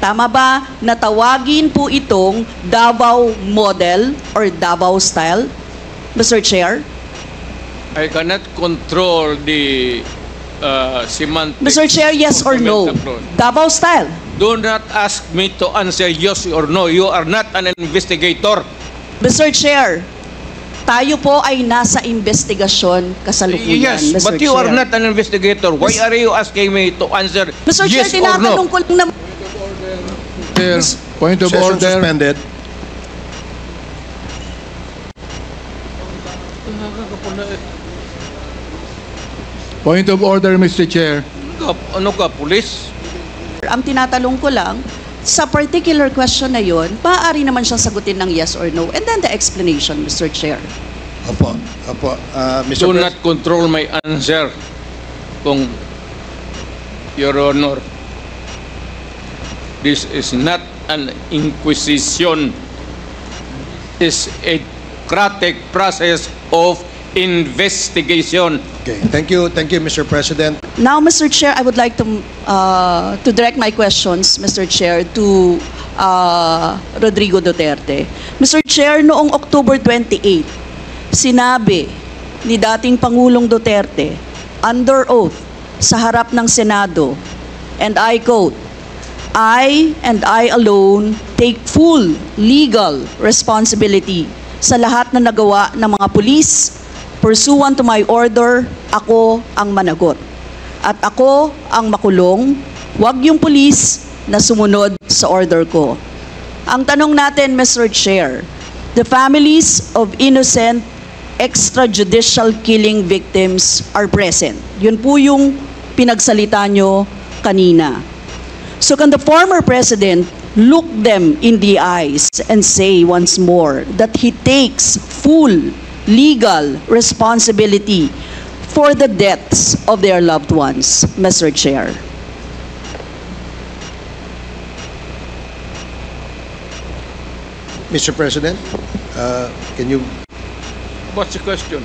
Tama ba na tawagin po itong Davao model or Davao style, Mr. Chair? I cannot control the semantics. Mr. Chair, yes or no? Davao style. Do not ask me to answer yes or no. You are not an investigator. Mr. Chair, tayo po ay nasa investigasyon kasalukuyan, Yes, Mr. but you Chair. are not an investigator. Why are you asking me to answer Mr. yes Chair, or tinatanong no? ko lang naman. Point of Session order. suspended. Point of order, Mr. Chair. Ano ka, police? Ang tinatanong ko lang, sa particular question na yon, maaari naman siyang sagutin ng yes or no. And then the explanation, Mr. Chair. Opo. Mr. Do Pres- not control my answer, kung Your Honor. This is not an inquisition. This is a democratic process of investigation. Okay. Thank you, Mr. President. Now, Mr. Chair, I would like to direct my questions, Mr. Chair, to Rodrigo Duterte. Mr. Chair, noong October 28, sinabi ni dating Pangulong Duterte, under oath, sa harap ng Senado, and I quote, I and I alone take full legal responsibility sa lahat na nagawa ng mga pulis. Pursuant to my order, ako ang managot. At ako ang makulong, wag yung pulis na sumunod sa order ko. Ang tanong natin, Mr. Chair, the families of innocent extrajudicial killing victims are present. Yun po yung pinagsalita nyo kanina. So can the former president look them in the eyes and say once more that he takes full legal responsibility for the deaths of their loved ones, Mr. Chair? Mr. President, can you? What's the question?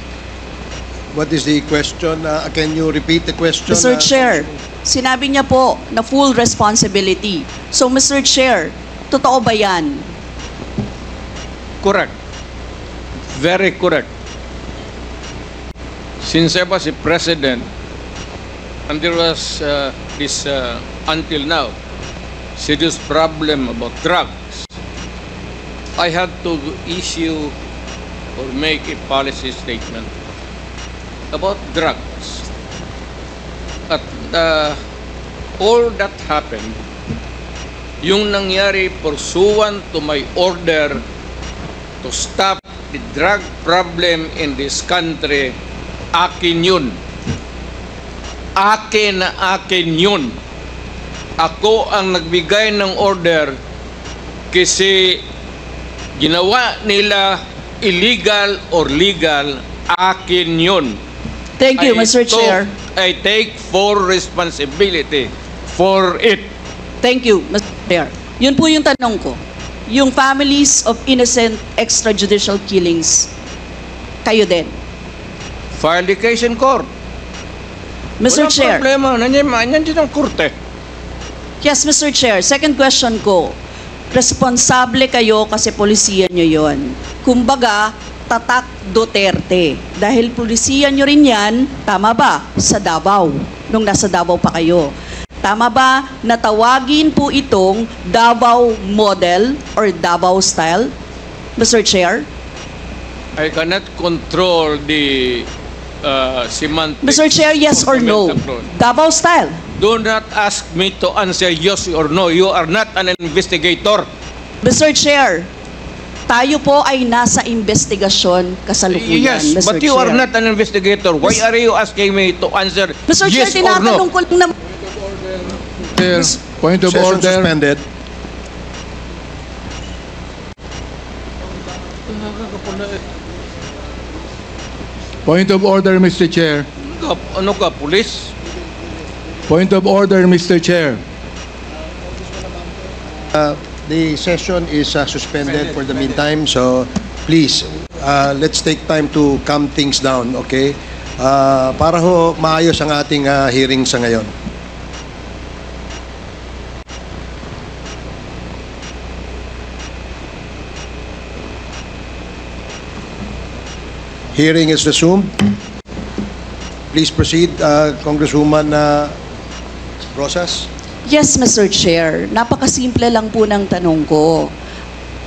What is the question? Can you repeat the question? Mr. Chair, sinabi niya po na full responsibility. So, Mr. Chair, totoo ba yan? Correct. Very correct. Since I was a president, and there was this, until now, serious problem about drugs, I had to issue or make a policy statement about drugs. At all that happened, yung nangyari pursuant to my order to stop the drug problem in this country, akin yun. Akin na akin yun. Ako ang nagbigay ng order kasi ginawa nila illegal or legal, akin yun. Thank you, Mr. Chair. I take full responsibility for it. Thank you, Mr. Chair. Yun po yung tanong ko. Yung families of innocent extrajudicial killings, kayo din. File the case in court. Mr. Walang Chair. problema. Nandiyan din ang korte. Yes, Mr. Chair. Second question ko. Responsable kayo kasi polisiya nyo yon. Kumbaga, tatak Duterte. Dahil polisiya nyo rin yan, tama ba? Sa Davao. Nung nasa Davao pa kayo. Tama ba na tawagin po itong Davao model or Davao style, Mr. Chair? I cannot control the semantics. Mr. Chair, yes or no? Davao style. Do not ask me to answer yes or no. You are not an investigator. Mr. Chair, tayo po ay nasa investigasyon kasalukuyan, Yes, Mr. but you Chair. are not an investigator. Why are you asking me to answer Mr. Chair, yes or no? tinatanong ko lang naman. Point of Session order. suspended. Point of order, Mr. Chair. Ano ka, police? Point of order, Mr. Chair. The session is suspended for the meantime, so please, let's take time to calm things down, okay? Para ho maayos ang ating hearing sa ngayon. Hearing is resumed. Please proceed, Congresswoman Rosas. Yes, Mr. Chair. Napakasimple lang po ng tanong ko.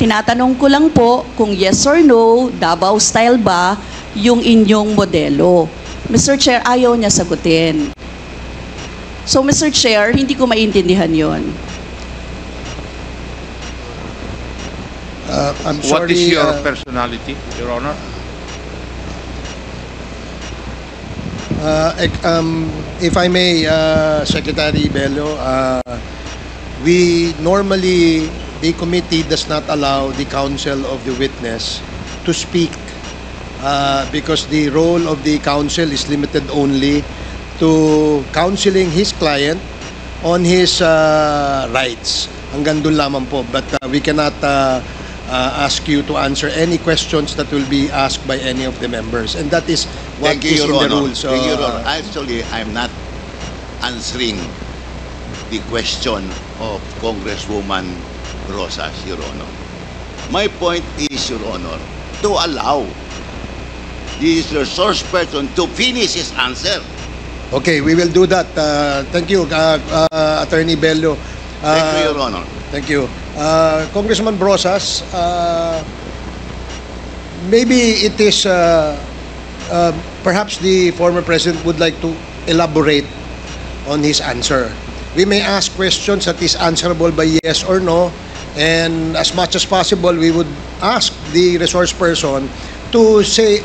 Tinatanong ko lang po kung yes or no, Davao style ba yung inyong modelo. Mr. Chair, ayaw niya sagutin. So, Mr. Chair, hindi ko maintindihan yon. I'm What sorry. is your personality, Your Honor? If I may, Secretary Bello, we normally, the committee does not allow the counsel of the witness to speak because the role of the counsel is limited only to counseling his client on his rights. Hanggang doon lamang po. But we cannot ask you to answer any questions that will be asked by any of the members. And that is what Thank you, is in Your the Honor. rules. Thank you, Your Honor. Actually, I'm not answering the question of Congresswoman Rosas, Your Honor. My point is, Your Honor, to allow the resource person to finish his answer. Okay, we will do that. Thank you, Attorney Bello. Thank you, Your Honor. Thank you. Congressman Brosas, maybe it is perhaps the former president would like to elaborate on his answer. We may ask questions that is answerable by yes or no, and as much as possible, we would ask the resource person to say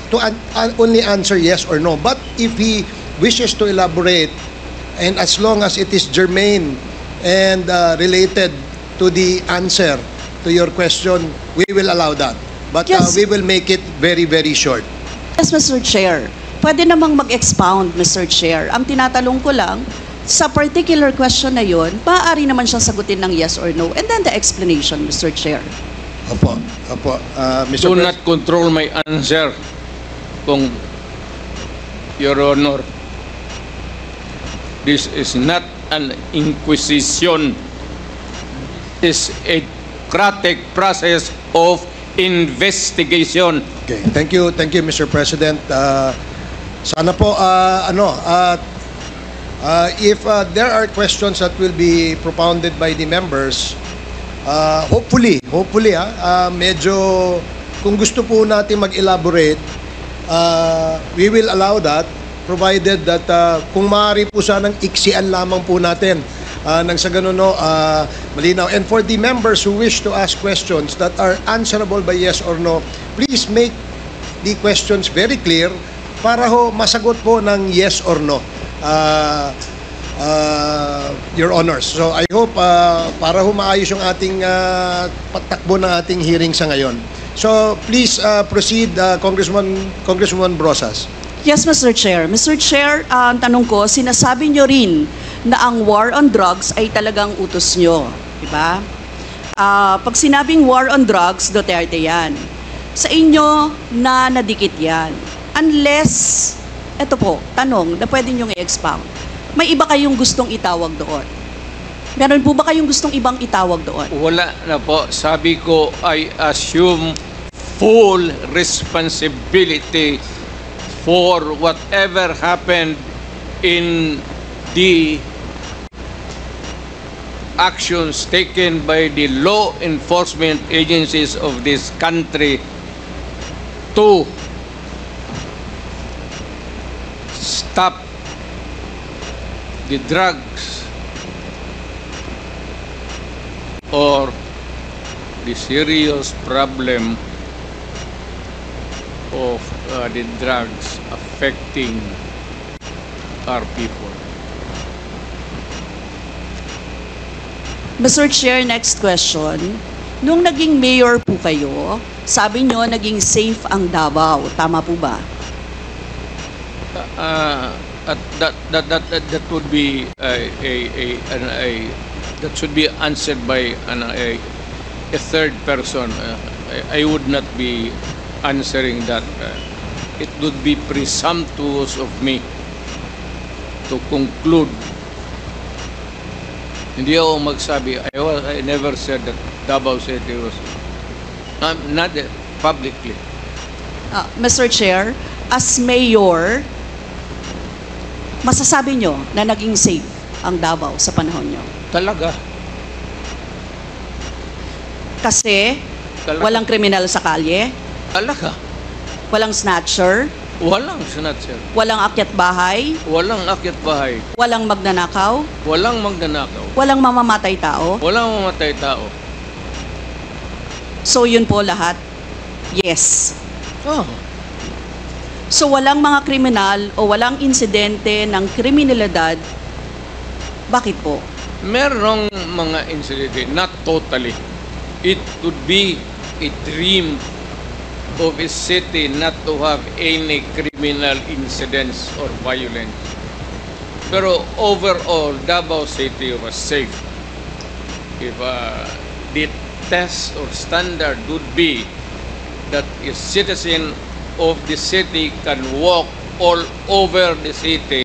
only answer yes or no. But if he wishes to elaborate, and as long as it is germane and related to the answer to your question, we will allow that. But Yes. we will make it very, very short. Yes, Mr. Chair. Pwede namang mag-expound, Mr. Chair. Ang tinatanong ko lang, sa particular question na yon, maaari naman siyang sagutin ng yes or no. And then the explanation, Mr. Chair. Opo, opo. Mr. Do not control my answer, kung Your Honor. This is not an inquisition. It's a democratic process of investigation. Okay, thank you, Mr. President. Sana po, if there are questions that will be propounded by the members, hopefully, medyo, kung gusto po natin mag-elaborate, we will allow that, provided that kung maaari po sanang iksian lamang po natin nang sa ganun, malinaw. And for the members who wish to ask questions that are answerable by yes or no, please make the questions very clear para ho masagot po ng yes or no, Your Honors. So I hope para ho maayos yung ating patakbo ng ating hearing sa ngayon. So please proceed, Congresswoman Brosas. Yes, Mr. Chair. Mr. Chair, ang tanong ko, sinasabi nyo rin na ang war on drugs ay talagang utos nyo. Diba? Pag sinabing war on drugs, Duterte yan. Sa inyo na nadikit yan. Unless, eto po, tanong na pwede nyo i-expound. May iba kayong gustong itawag doon? Meron po ba kayong gustong ibang itawag doon? Wala na po. Sabi ko, I assume full responsibility for whatever happened in the actions taken by the law enforcement agencies of this country to stop the drugs or the serious problem of the drugs affecting our people. Mr. Chair, next question. Nung naging mayor po kayo, sabi nyo naging safe ang Davao. Tama po ba? That would be that should be answered by a third person. I would not be answering that. It would be presumptuous of me to conclude. Hindi ako magsabi. I never said that Davao City was not publicly. Mr. Chair, as mayor, masasabi nyo na naging safe ang Davao sa panahon nyo? Talaga. Kasi Talaga. walang kriminal sa kalye, Talaga. walang snatcher, Walang snatcher. walang akyat bahay, Walang akyat bahay. walang magnanakaw, Walang magnanakaw. walang mamamatay tao. Walang mamatay tao. So yun po lahat, yes. Oh. So walang mga kriminal o walang insidente ng kriminalidad, bakit po? Merong mga incident, not totally. It could be a dream of a city not to have any criminal incidents or violence. Pero overall, Davao City was safe. If the test or standard would be that a citizen of the city can walk all over the city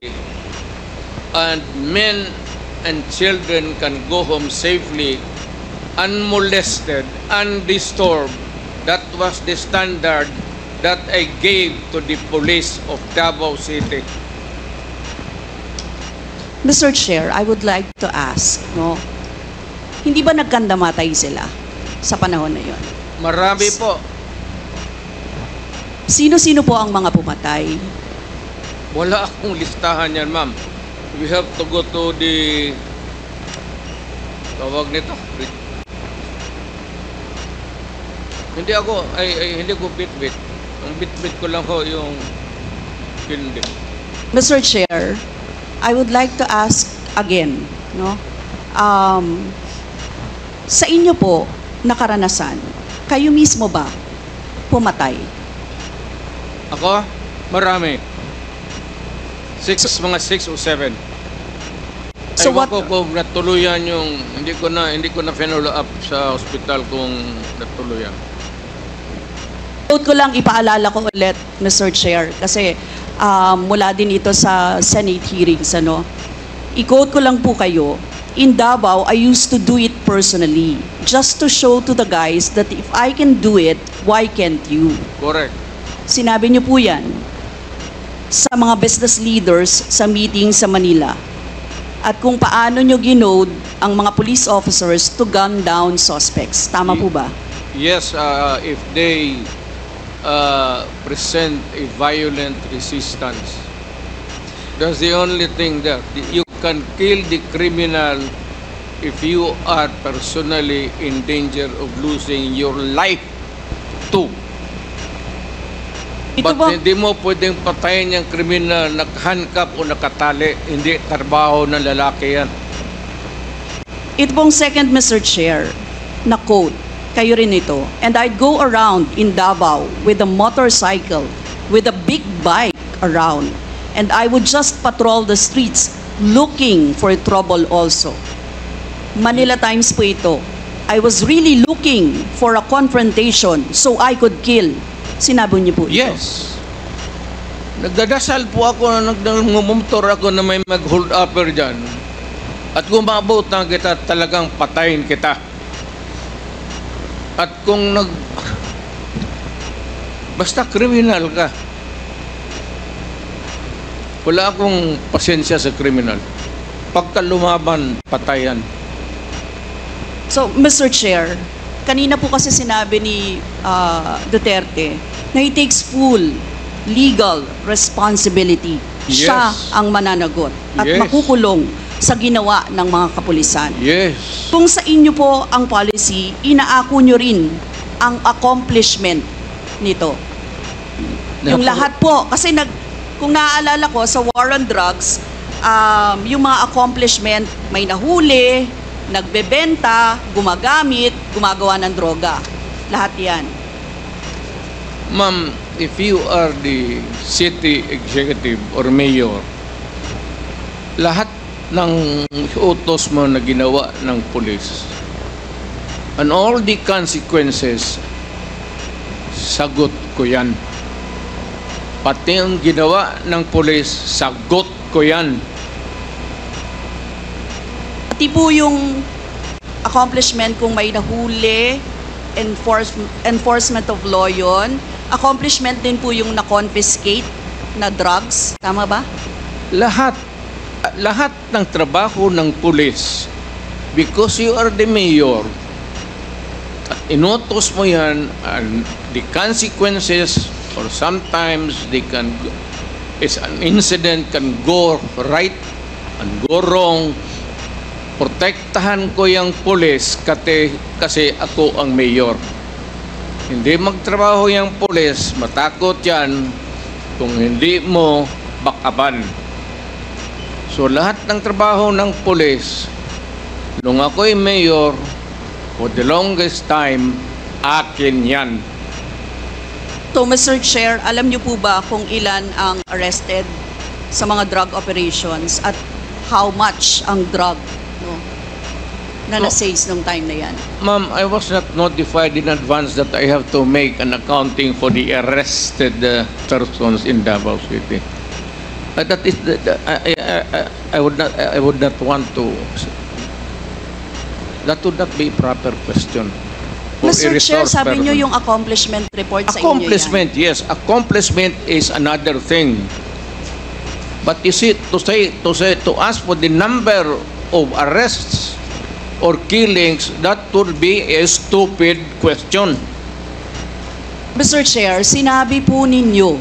and men and children can go home safely, unmolested, undisturbed. That was the standard that I gave to the police of Davao City. Mr. Chair, I would like to ask, no? Hindi ba nagkandamatay sila sa panahon na yon? Marami po. Sino-sino po ang mga pumatay? Wala akong listahan yan, ma'am. We have to go to the tawag nito. Hindi ko bit-bit. Ang bit-bit ko lang ho yung hindi. Mr. Chair, I would like to ask again, no? Sa inyo po na karanasan, kayo mismo ba pumatay? Ako? Marami. Mga 6 o 7. So Ewan what- ko kung natuluyan yung hindi ko na follow up sa hospital kung natuluyan. Quote ko lang, ipaalala ko ulit, Mr. Chair, kasi mula din ito sa Senate hearings, ano? I-quote ko lang po kayo, in Davao, I used to do it personally, just to show to the guys that if I can do it, why can't you? Correct. Sinabi niyo po yan sa mga business leaders sa meeting sa Manila. At kung paano niyo ginode ang mga police officers to gun down suspects. Tama po ba? Yes, if they present a violent resistance. That's the only thing there. You can kill the criminal if you are personally in danger of losing your life too. Ito But ba, hindi mo pwedeng patayin yung kriminal nakahandcuff o nakatali. Hindi trabaho ng lalaki yan. ito pong second, Mr. Chair, na quote, kayo rin ito. And I'd go around in Davao with a motorcycle, with a big bike around. And I would just patrol the streets looking for trouble also. Manila Times po ito. I was really looking for a confrontation so I could kill. Sinabi niyo po ito. Yes. Nagdadasal po ako na nagmumotor ako na may mag-hold upper dyan. At kung maabot na kita, talagang patayin kita. At kung basta kriminal ka, wala akong pasensya sa kriminal. Pagka lumaban, patayan. So, Mr. Chair, kanina po kasi sinabi ni Duterte na he takes full legal responsibility. Yes. Siya ang mananagot at Yes. makukulong sa ginawa ng mga kapulisan. Yes. Kung sa inyo po ang policy, inaako nyo rin ang accomplishment nito. Yung lahat po, kasi kung naaalala ko sa war on drugs, yung mga accomplishment, may nahuli, nagbebenta, gumagamit, gumagawa ng droga. Lahat yan. Ma'am, if you are the city executive or mayor, lahat ng utos mo na ginawa ng police and all the consequences, sagot ko yan. Pati yung ginawa ng police, sagot ko yan. Pati po yung accomplishment kung may nahuli, enforcement of law yun, accomplishment din po yung na-confiscate na drugs. Tama ba? Lahat ng trabaho ng pulis, because you are the mayor, at inutos mo yan, and the consequences, or sometimes an incident can go right and go wrong. Protektahan ko yung pulis kasi ako ang mayor. Hindi magtrabaho yung pulis, matakot yan kung hindi mo backupan. So lahat ng trabaho ng pulis, nung ako'y mayor, for the longest time, akin yan. So, Mr. Chair, alam niyo po ba kung ilan ang arrested sa mga drug operations at how much ang drug na na-seize nung time na yan? Ma'am, I was not notified in advance that I have to make an accounting for the arrested persons in Davao City. That is, I would not want to. That would not be a proper question. For Mr. a Chair, resource sabi niyo person. yung accomplishment report sa inyo yan. Accomplishment, yes. Accomplishment is another thing. But you see, to ask for the number of arrests or killings, that would be a stupid question. Mr. Chair, sinabi po ninyo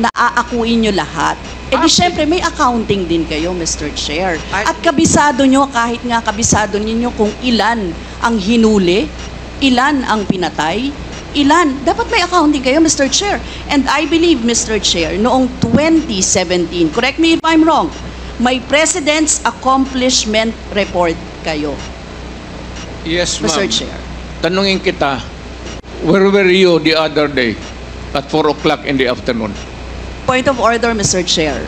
na aakuin nyo lahat. Eh di syempre may accounting din kayo, Mr. Chair. At kabisado nyo, kahit nga kabisado ninyo kung ilan ang hinuli, ilan ang pinatay, ilan. Dapat may accounting kayo, Mr. Chair. And I believe, Mr. Chair, noong 2017, correct me if I'm wrong, may President's Accomplishment Report kayo, Yes, ma'am. Mr. Chair. Tanungin kita, where were you the other day at 4 o'clock in the afternoon? Point of order, Mr. Chair.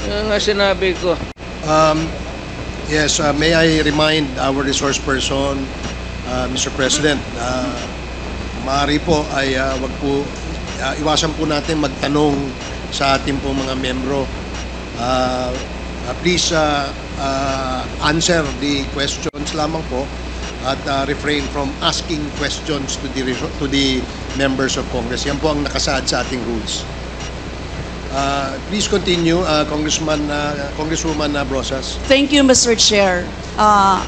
Yan nga sinabi ko. Yes, may I remind our resource person, Mr. President, maaari po ay wag po, iwasan po natin magtanong sa ating po mga membro. Please answer the questions lamang po at refrain from asking questions to the members of Congress. Yan po ang nakasaad sa ating rules. Please continue, Congresswoman Brosas. Thank you, Mr. Chair.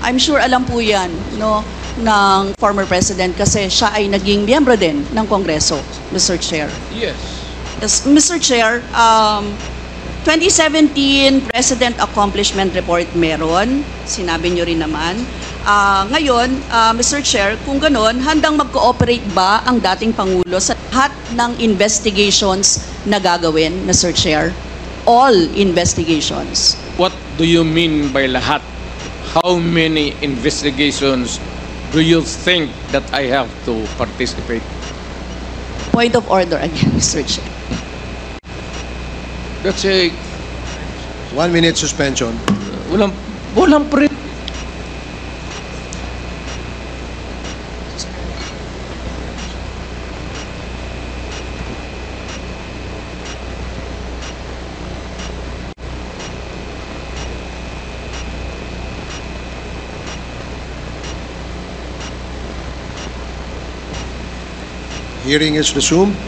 I'm sure alam po yan, no, ng former President kasi siya ay naging miyembro din ng Kongreso, Mr. Chair. Yes. Yes, Mr. Chair, 2017 President Accomplishment Report meron, sinabi nyo rin naman. Ngayon, Mr. Chair, kung ganon, handang mag-cooperate ba ang dating Pangulo sa lahat ng investigations na gagawin, Mr. Chair? All investigations. What do you mean by lahat? How many investigations do you think that I have to participate? Point of order again, Mr. Chair. That's a 1 minute suspension. walang pre. Hearing is resumed.